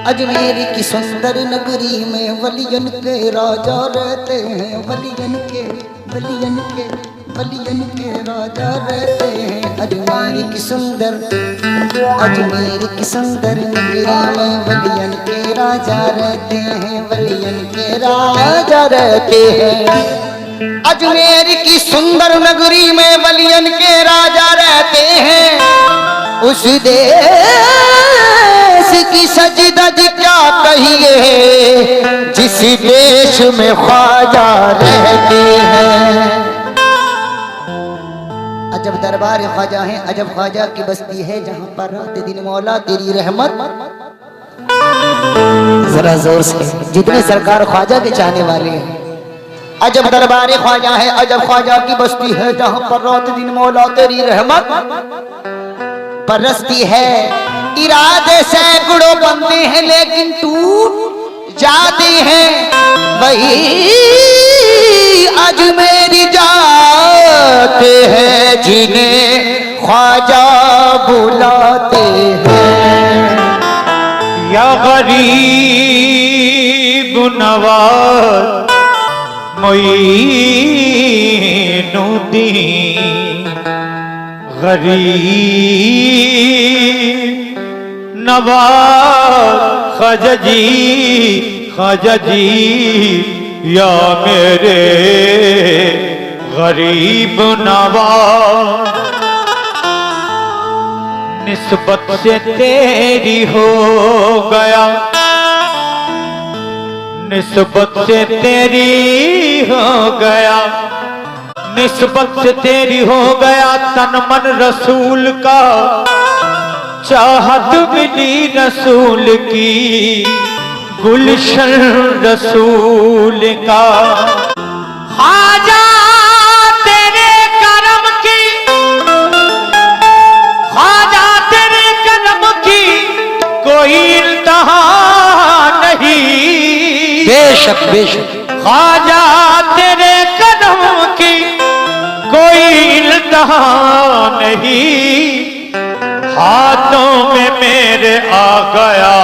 अजमेर की सुंदर नगरी में वलियन के राजा रहते हैं, वलियन के राजा रहते हैं। अजमेर की सुंदर नगरी में वलियन के राजा रहते हैं, वलियन के राजा रहते हैं। अजमेर की सुंदर नगरी में वलियन के राजा रहते हैं। उस देश की सजदज क्या कहिए जिस देश में ख्वाजा रहते हैं। अजब दरबार ख्वाजा है, अजब ख्वाजा की बस्ती है जहां पर रात दिन मौला तेरी रहमत। जरा जोर से जितने सरकार ख्वाजा के चाहने वाले हैं। अजब दरबार ख्वाजा है, अजब ख्वाजा की बस्ती है जहां पर रात दिन मौला तेरी रहमत बरसती है। इरादे सैकड़ों बनते हैं लेकिन टूट जाते हैं। वही अजमेर जाते हैं जिन्हें ख्वाजा बुलाते हैं। या गरीब नवाज मोइनुद्दीन, गरीब नवाज ख्वाजा जी या मेरे गरीब नवाज। निस्बत से तेरी हो गया, निस्बत से तेरी हो गया, निस्बत से तेरी हो गया तन मन रसूल का। चाहत मिली रसूल की, गुलशन रसूल का। ख्वाजा तेरे करम की, ख्वाजा तेरे करम की कोई इंतहा नहीं। बेशक बेशक ख्वाजा तेरे कदम की कोई इंतहा नहीं। हाथों में मेरे आ गया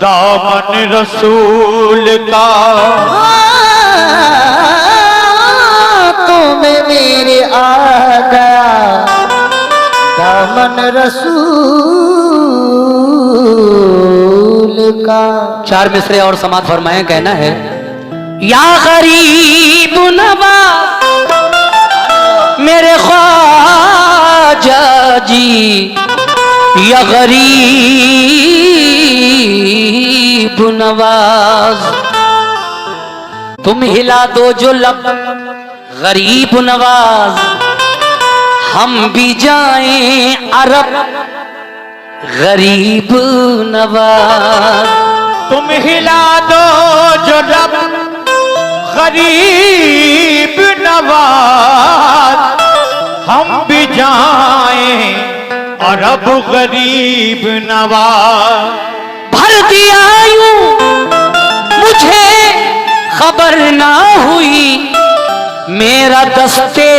दामन रसूल का। हाथों में मेरे आ गया दामन रसूल का। चार मिसरे और समाज फरमाए, कहना है या गरीब नवाज मेरे ख्वाजा जी, या गरीब नवाज तुम हिला दो जो लब गरीब नवाज, हम भी जाएं अरब गरीब नवाज। तुम हिला दो जो लब गरीब नवाज, हम भी जाएं अरब गरीब नवाज। भर दिया यूं मुझे खबर ना हुई, मेरा दस्ते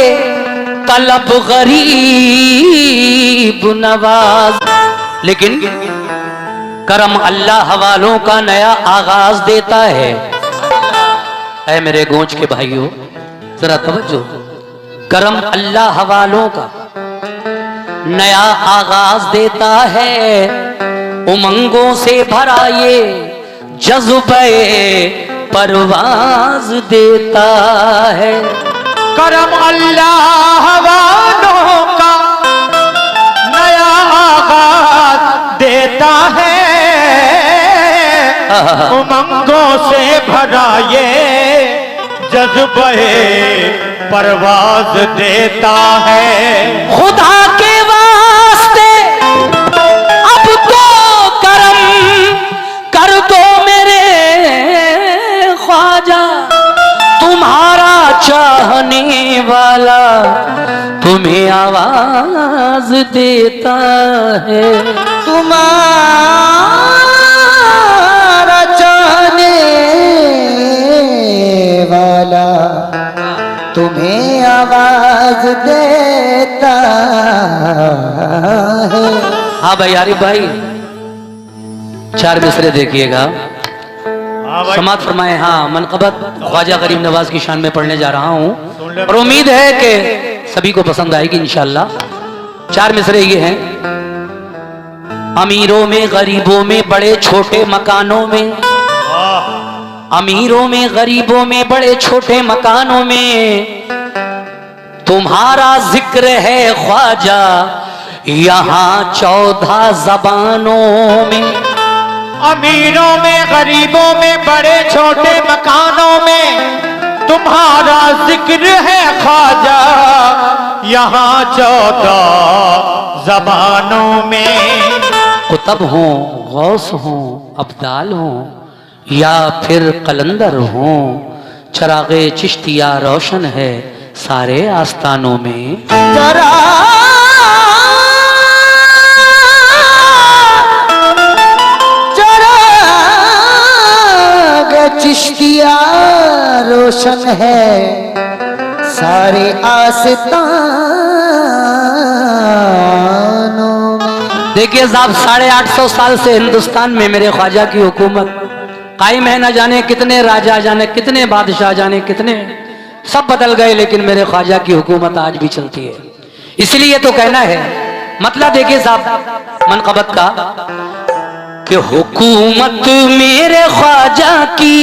तलब गरीब नवाज। लेकिन करम अल्लाह वालों का नया आगाज देता है। ऐ मेरे गोंच के भाइयों जरा तवज्जो, करम अल्लाह वालों का नया आगाज देता है। उमंगों से भरा ये जज्बे परवाज देता है। करम अल्लाह वालों का नया आगाज देता है। उमंगों से भरा ये जज्बे परवाज देता है। खुदा के वास्ते अब तो करम कर दो मेरे ख्वाजा, तुम्हारा चाहने वाला तुम्हें आवाज देता है। तुम्हारा चाहने वाला तुम्हें आवाज देता है। हाँ भाई, आरिफ भाई चार मिसरे देखिएगा, हाँ भाई, समात फरमाए। हाँ, मनकबत ख्वाजा गरीब नवाज की शान में पढ़ने जा रहा हूँ सुन ले और उम्मीद है कि सभी को पसंद आएगी इंशाल्लाह। चार मिसरे ये हैं। अमीरों में गरीबों में बड़े छोटे मकानों में, वाह, अमीरों में गरीबों में बड़े छोटे मकानों में तुम्हारा जिक्र है ख्वाजा यहाँ 14 जबानों में। अमीरों में गरीबों में बड़े छोटे मकानों में तुम्हारा जिक्र है ख्वाजा यहाँ 14 जबानों में। कुतब हों, गौस हों, अब्दाल हों या फिर कलंदर हों, चरागे चिश्तिया रोशन है सारे आस्थानों में। जरा चिश्तिया रोशन है सारे आस्तानों में। देखिए साहब, 850 साल से हिंदुस्तान में मेरे ख्वाजा की हुकूमत कायम है। न जाने कितने राजा, जाने कितने बादशाह, जाने कितने सब बदल गए, लेकिन मेरे ख्वाजा की हुकूमत आज भी चलती है। इसलिए तो कहना है, मतलब देखिए साहब मनकबत का कि हुकूमत मेरे ख्वाजा की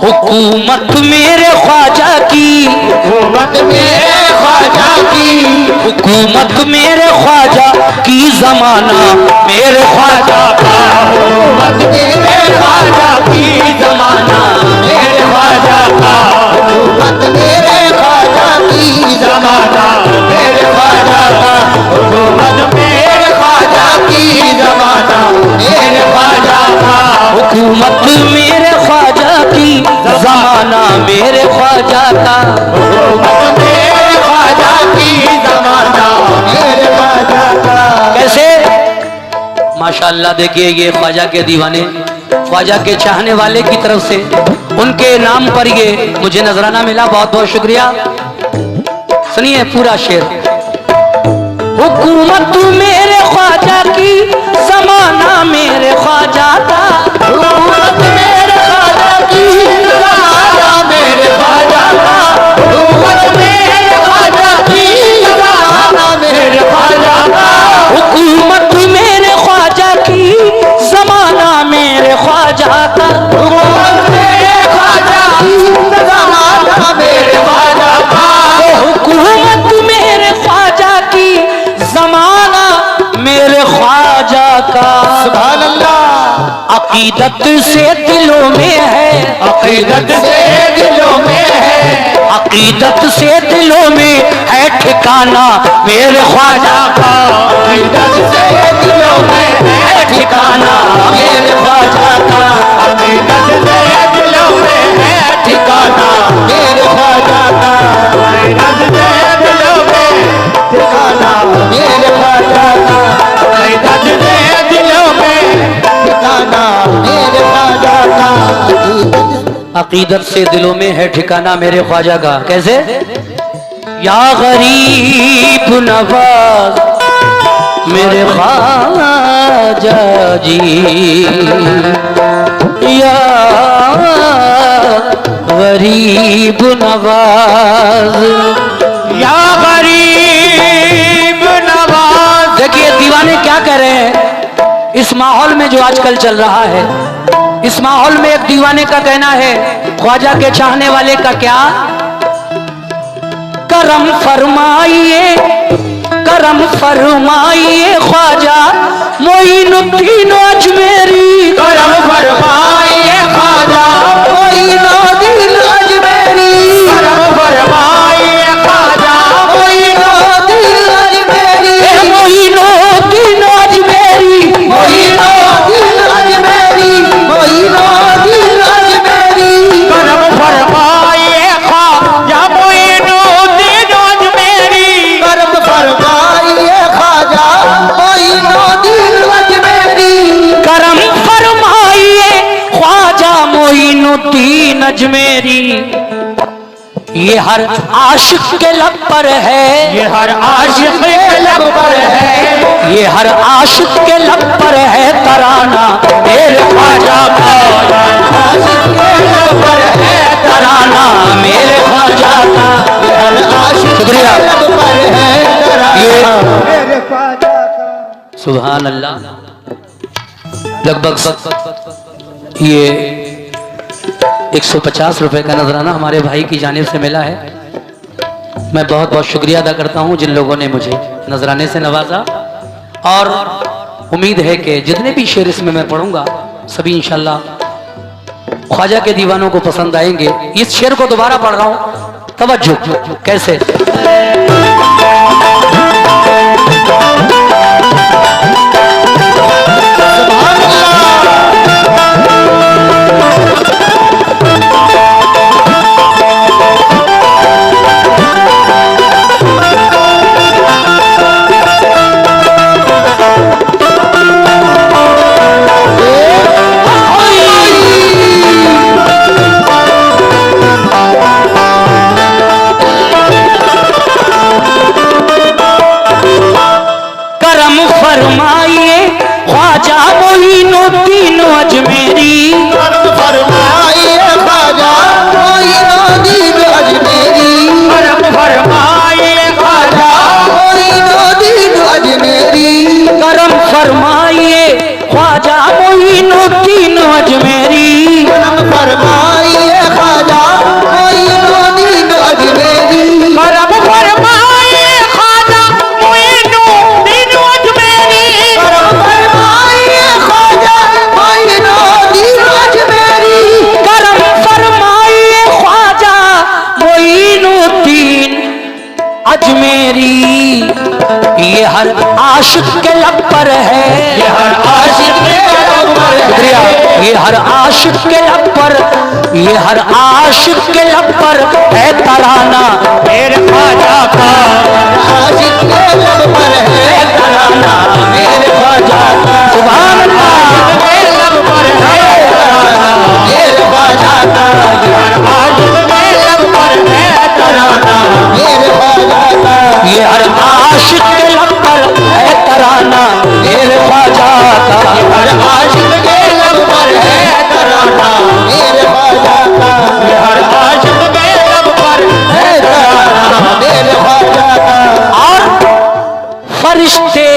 हुकूमत मेरे ख्वाजा की, हुकूमत मेरे ख्वाजा की, हुकूमत मेरे ख्वाजा की जमाना मेरे ख्वाजा का, हुकूमत मेरे ख्वाजा की जमाना मेरे ख्वाजा का, हुकूमत मेरे ख्वाजा की जमाना मेरे ख्वाजा का, हुकूमत मेरे ख्वाजा की जमाना मेरे ख्वाजा का, हुकूमत मेरे ख्वाजा की जमाना मेरे ख्वाजा का, हुकूमत मेरे ख्वाजा की जमाना मेरे ख्वाजा का। कैसे? माशाअल्लाह, देखिए ये ख्वाजा के दीवाने, ख्वाजा के चाहने वाले की तरफ से उनके नाम पर ये मुझे नजराना मिला। बहुत बहुत शुक्रिया। सुनिए पूरा शेर। हुकूमत मेरे ख्वाजा की जमाना मेरे ख्वाजा का, हुकूमत मेरे ख्वाजा की जमाना मेरे ख्वाजा का, हुकूमत मेरे ख्वाजा की जमाना मेरे ख्वाजा का, हुकूमत मेरे ख्वाजा की जमाना मेरे ख्वाजा का, हुकूमत मेरे ख्वाजा की जमाना मेरे ख्वाजा का, हुकूमत मेरे ख्वाजा की जमाना मेरे ख्वाजा का। सुभान अल्लाह। अकीदत से दिलों में है, अकीदत से दिलों में है, अकीदत से दिलों में है ठिकाना मेरे ख्वाजा का, अकीदत से दिलों में है ठिकाना मेरे ख्वाजा का, अकीदत से दिलों में है ठिकाना मेरे ख्वाजा का, अकीदत से दिलों में ठिकाना मेरे ख्वाजा का, अकीदत से दिलों में ठिकाना मेरे ख्वाजा का, अकीदत से दिलों में है ठिकाना मेरे ख्वाजा का। कैसे? या गरीब नवाज मेरे ख्वाजा जी, या गरीब नवाज, या गरीब नवाज। देखिए दीवाने क्या कह रहे हैं इस माहौल में जो आजकल चल रहा है। इस माहौल में एक दीवाने का कहना है, ख्वाजा के चाहने वाले का क्या? करम फरमाइए, करम फरमाइए ख्वाजा मोइनुद्दीन अजमेरी, करम फरमाइए ख्वाजा मोइनुद्दीन मेरी ये हर आशिक के लब पर है, ये हर आशिक के लब पर है, ये हर आशिक के लब पर है तराना मेरे ख्वाजा का, आशिक के लब पर है तराना मेरे ख्वाजा का, ये हर आशिक के लब पर है तराना मेरे ख्वाजा का। सुभान अल्लाह। लगभग ये 150 रुपए का नजराना हमारे भाई की जानिब से मिला है। मैं बहुत बहुत शुक्रिया अदा करता हूं जिन लोगों ने मुझे नजराने से नवाजा, और उम्मीद है कि जितने भी शेर इसमें मैं पढ़ूंगा सभी इंशाल्लाह ख्वाजा के दीवानों को पसंद आएंगे। इस शेर को दोबारा पढ़ रहा हूं, तवज्जो। कैसे? फरमाइए ख्वाजा मोइनुद्दीन अजमेरी, फरमाइए ख्वाजा मोइनुद्दीन अजमेरी, फरमाइए ख्वाजा मोइनुद्दीन अजमेरी, करम फरमाइए ख्वाजा मोइनुद्दीन अजमेरी, फरमाइए ख्वाजा मोइनुद्दीन अजमेरी, करम फरमाइए ख्वाजा मोइनुद्दीन अजमेरी, फरमाइए ख्वाजा मोइनुद्दीन अजमेरी, करम फरमाइए ख्वाजा मोइनुद्दीन अजमेरी। ये हर आशिक के लब पर है, ये हर आशिक के लब पर है, शुक्रिया। ये हर आशिक के लब पर, ये हर आशिक के लब पर है तराना मेरे ख्वाजा का, आशिक के लब पर है तराना मेरे ख्वाजा का। सुभान अल्लाह। मेरे लब पर है तराना मेरे ख्वाजा का, आशिक के लब पर है तराना मेरे ख्वाजा का, ये हर आशिक के लब पर है तराना मेरे ख्वाजा का, हर आशिक के लब पर है तराना मेरे ख्वाजा का, हर आशिक के लब पर है तराना मेरे ख्वाजा का। और फरिश्ते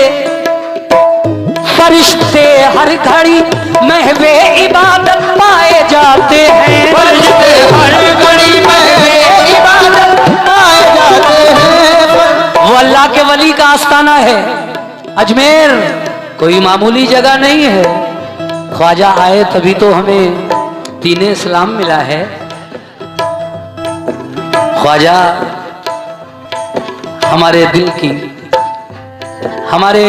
फरिश्ते हर घड़ी महवे इबादत पाए जाते हैं, फरिश्ते हर घड़ी में इबादत पाए जाते हैं। वो अल्लाह के वली का आस्थाना है। अजमेर कोई मामूली जगह नहीं है। ख्वाजा आए तभी तो हमें दीन इस्लाम मिला है। ख्वाजा हमारे दिल की, हमारे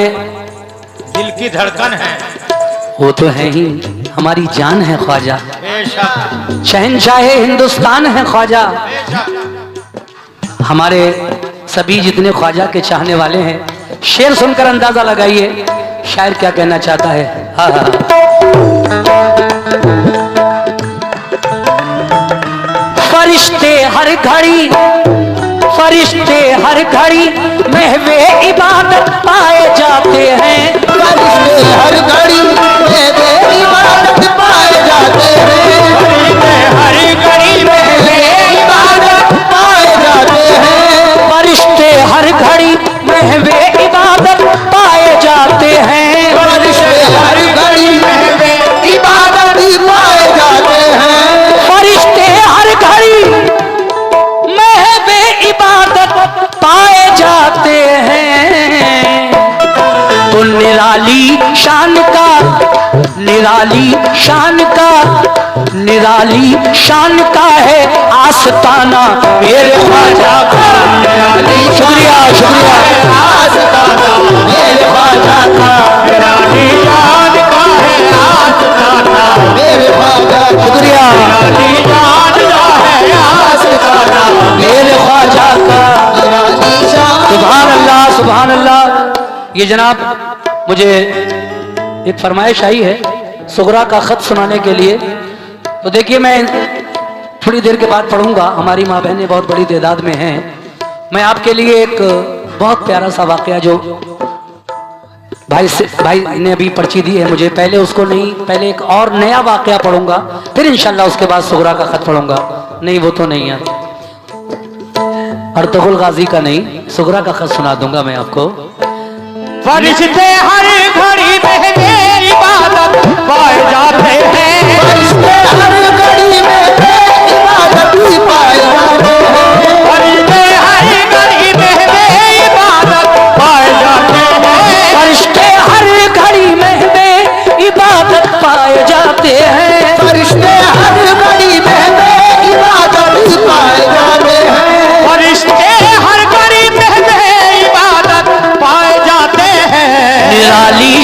दिल की धड़कन है, वो तो है ही, हमारी जान है ख्वाजा। बेशक शहंशाहे हिंदुस्तान है ख्वाजा। हमारे सभी जितने ख्वाजा के चाहने वाले हैं, शेर सुनकर अंदाजा लगाइए शायर क्या कहना चाहता है। हाँ हाँ, फरिश्ते हर घड़ी, फरिश्ते हर घड़ी महवे इबादत पाए जाते हैं, फरिश्ते हर घड़ी महवे इबादत पाए जाते हैं, हर घड़ी में इबादत पाए जाते हैं, फरिश्ते हर घड़ी महवे इबादत पाए जाते हैं, फरिश्ते हर घड़ी महवे इबादत पाए जाते हैं, फरिश्ते हर घड़ी महवे इबादत पाए जाते हैं। तो निराली शान का, निराली शान का, निराली शान का है आस्ताना मेरे ख्वाजा का। शुक्रिया शुक्रिया। आस्ताना मेरे ख्वाजा का, निराली शान का है आस्ताना, मेरे ख्वाजा का, शुक्रिया निराली शान का है आस्ताना, मेरे ख्वाजा का। निराली शान। सुभान अल्लाह सुभान अल्लाह। ये जनाब मुझे एक फरमाइश आई है सुगरा का खत सुनाने के लिए। तो देखिए मैं थोड़ी देर के बाद पढ़ूंगा। हमारी माँ बहनें बहुत बड़ी तादाद में हैं। मैं आपके लिए एक बहुत प्यारा सा वाकया जो भाई ने अभी पर्ची दी है मुझे, पहले उसको नहीं, पहले एक और नया वाकया पढ़ूंगा, फिर इंशाल्लाह उसके बाद सुगरा का खत पढ़ूंगा। नहीं वो तो नहीं है, अर्तुगरुल गाजी का नहीं, सुगरा का खत सुना दूंगा मैं आपको। फरिश्ते हर घड़ी में मेरी इबादत पाए जाते हैं, फरिश्ते हर घड़ी में इबादत पाए जाते हैं, फरिश्ते हर घड़ी में मेरी इबादत पाए जाते हैं, फरिश्ते हर घड़ी में इबादत पाए जाते हैं, फरिश्ते हर घड़ी में इबादत पाए जाते हैं, फरिश्ते हर घड़ी में इबादत पाए जाते हैं। निराली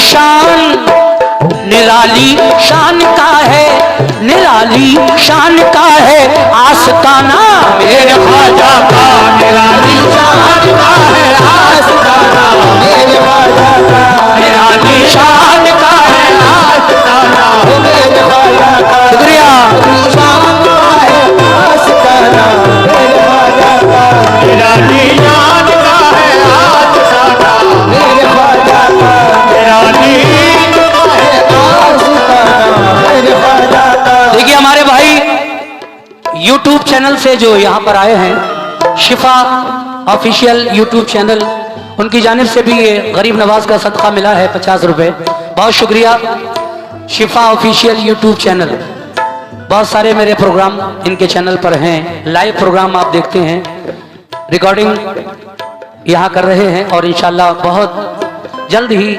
शान का है, निराली शान का है आस्ताना मेरे ख्वाजा का निराली शान का है आस्ताना, मेरे ख्वाजा का निराली शान का है आस्ताना, मेरे ख्वाजा का शुक्रिया। शान का है आस्ताना, मेरे ख्वाजा का निराली शान का है आस्ताना, मेरे ख्वाजा का निराली देखिए हमारे भाई YouTube चैनल से जो यहाँ पर आए हैं, शिफा ऑफिशियल YouTube चैनल, उनकी जानिब से भी ये गरीब नवाज का सदका मिला है 50 रुपए। बहुत शुक्रिया शिफा ऑफिशियल YouTube चैनल। बहुत सारे मेरे प्रोग्राम इनके चैनल पर हैं, लाइव प्रोग्राम आप देखते हैं, रिकॉर्डिंग यहाँ कर रहे हैं और इंशाल्लाह बहुत जल्द ही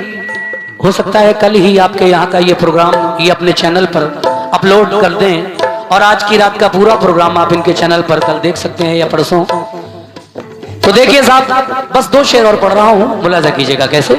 हो सकता है कल ही आपके यहाँ का ये प्रोग्राम ये अपने चैनल पर अपलोड कर दें और आज की रात का पूरा प्रोग्राम आप इनके चैनल पर कल देख सकते हैं या परसों। तो देखिए साहब, बस 2 शेर और पढ़ रहा हूँ, मुलाजा कीजिएगा कैसे।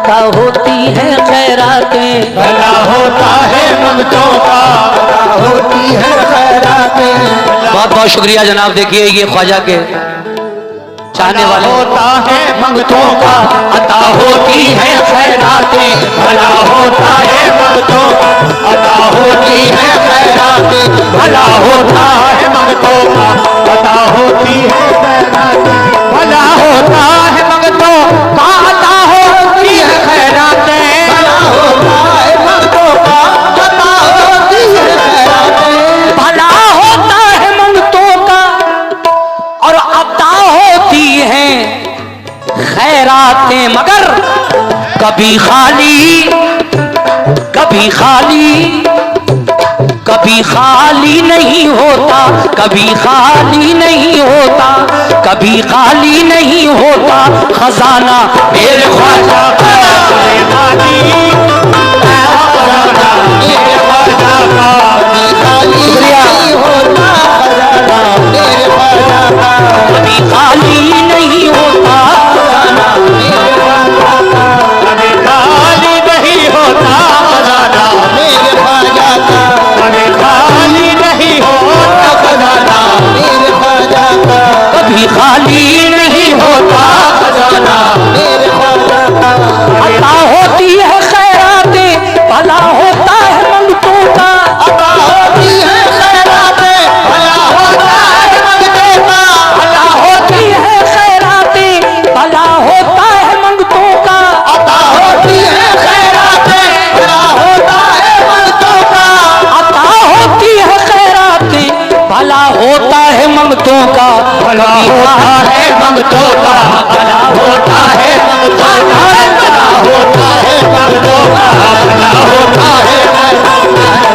अता होती है खैरातें, भला होता है मंगतों का, होती है खैरातें। बहुत बहुत शुक्रिया जनाब। देखिए ये ख्वाजा के चाहने वाले, होता है मंगतों का, अता होती है खैरातें, भला होता है मंगतों का, अता होती है खैरातें, भला होता है मंगतों का, अता होती है खैरातें, भला होता है मंगतों का, अता होती है खैरातें, भला होता है मंगतों का, अता होती है खैरातें। भला होता है मंगतों का और अता होती है खैरातें, मगर कभी खाली कभी खाली कभी खाली नहीं होता, कभी खाली नहीं होता, कभी खाली नहीं होता खजाना मेरे ख्वाजा का, मेरे ख्वाजा का, शुक्रिया। कभी खाली नहीं होता खजाना, कभी खाली नहीं होता खजाना, मेरे ख्वाजा का, कभी खाली नहीं होता खजाना, मेरे ख्वाजा का, कभी खाली नहीं होता खजाना, मेरे ख्वाजा का। अता होती है खैरातें, भला होता है मंगतों का, अता होती है खैरातें, भला होता है मंगतों का, भला होती है खैरातें, भला होता है मंगतों का, अता होती है खैरातें, भला होता है मंगतों का, अता होती है मंगतों का भला होता है मंगतों का, भला होता है मंगतों का, भला होता है मंगतों का, भला होता है,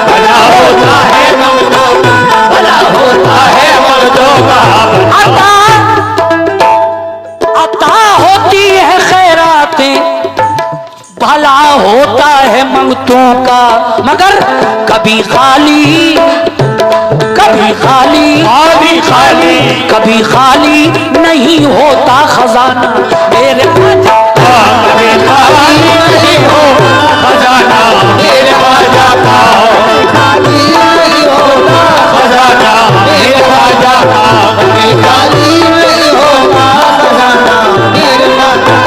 भला होता है मंगतों का, भला होता है मंगतों का। अता अता होती है खैरातें, भला होता है मंगतों का, मगर कभी खाली कभी खाली खाली खाली कभी खाली नहीं होता खजाना मेरे ख्वाजा। कभी खाली नहीं हो खजाना मेरे ख्वाजा का, खाली नहीं होगा खजाना मेरे ख्वाजा का, कभी खाली नहीं होगा खजाना मेरे ख्वाजा,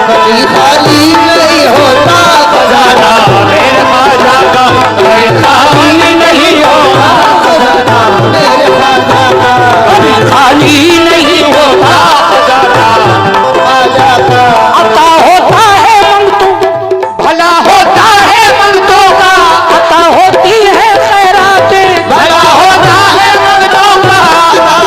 कभी खाली नहीं होता खजाना मेरे ख्वाजा का, कभी खाली नहीं होगा, खजाना मेरे ख्वाजा का, कभी खाली नहीं होता खजाना ख्वाजा का। अता होता है मंगतों, भला होता है मंगतों का, अता होती है खैरातें, भला होता है मंगतों का,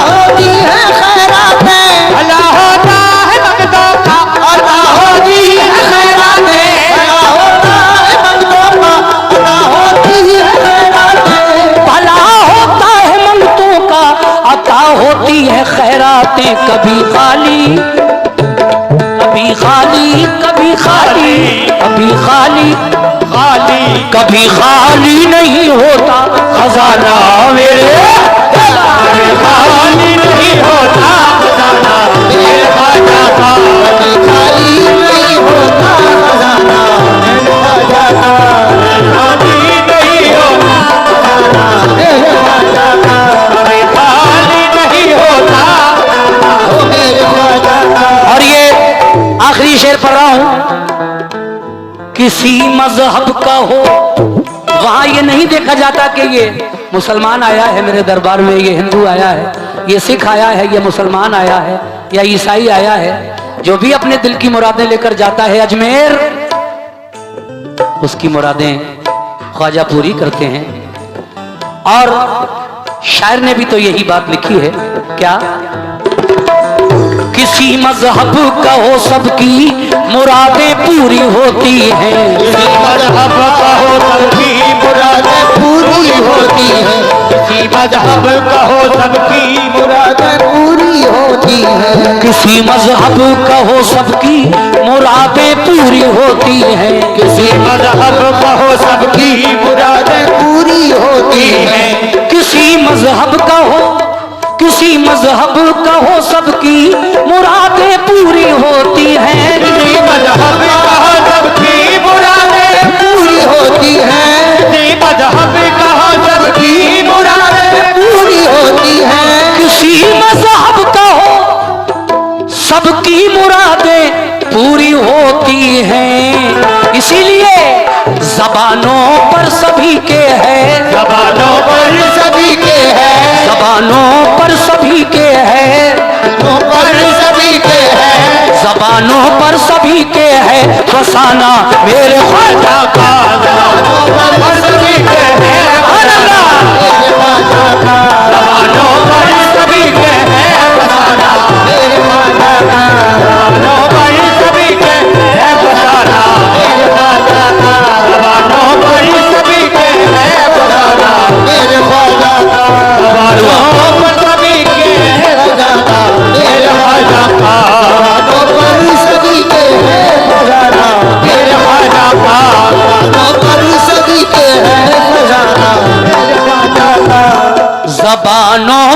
होती है खैरातें, भला होता है मंगतों का, अता होती है खैरातें, भला होता है मंगतों का, अता होती है खैरातें, भला होता है मंगतों का, अता होती है खैरातें, कभी खाली कभी खाली कभी खाली कभी खाली खाली कभी खाली नहीं होता खजाना मेरे। कभी खाली नहीं होता खजाना मेरे ख्वाजा का, कभी खाली नहीं होता खजाना मेरे ख्वाजा का, खाली नहीं होता मेरे ख्वाजा का, कभी खाली नहीं होता। मेरे ख्वाजा का। और ये आखिरी शेर पढ़ रहा हूं, किसी मजहब का हो, वहां ये नहीं देखा जाता कि ये मुसलमान आया है मेरे दरबार में, ये हिंदू आया है, ये सिख आया है, ये मुसलमान आया है या ईसाई आया है। जो भी अपने दिल की मुरादें लेकर जाता है अजमेर, उसकी मुरादें ख्वाजा पूरी करते हैं। और शायर ने भी तो यही बात लिखी है, क्या? किसी मजहब का हो सबकी मुरादें पूरी होती हैं, किसी मजहब का हो सबकी मुरादें पूरी होती है, किसी मजहब का हो सबकी मुरादें पूरी होती है, किसी मजहब का हो सबकी मुरादें पूरी होती हैं, किसी मजहब का हो सबकी मुरादें पूरी होती है, है, किसी मजहब का हो, किसी मजहब का हो सबकी मुरादें पूरी होती हैं, किसी मजहब का हो सबकी मुरादें पूरी होती है, किसी मजहब का हो सबकी मुरादें पूरी होती है, किसी मजहब का हो सबकी मुरादें पूरी होती हैं। इसीलिए जबानों पर सभी के है, जबानों पर सभी के हैं, जबानों पर सभी के है, पर सभी के हैं, जबानों पर सभी के है फसाना मेरे ख्वाजा का। पर सभी के हैं फसाना, मेरे ख्वाजा का, जबानों पर सभी के हैं फसाना, मेरे ख्वाजा का, जबानों पर सभी के हैं फसाना, मेरे ख्वाजा का, जबानों पर सभी के हैं फसाना, मेरे ख्वाजा का, जबानों पर सभी के हैं ख्वाजा का, मेरे ख्वाजा का, पर सभी के हैं खजाना, मेरे ख्वाजा का, पर सभी के हैं खजाना, मेरे ख्वाजा का, जबानों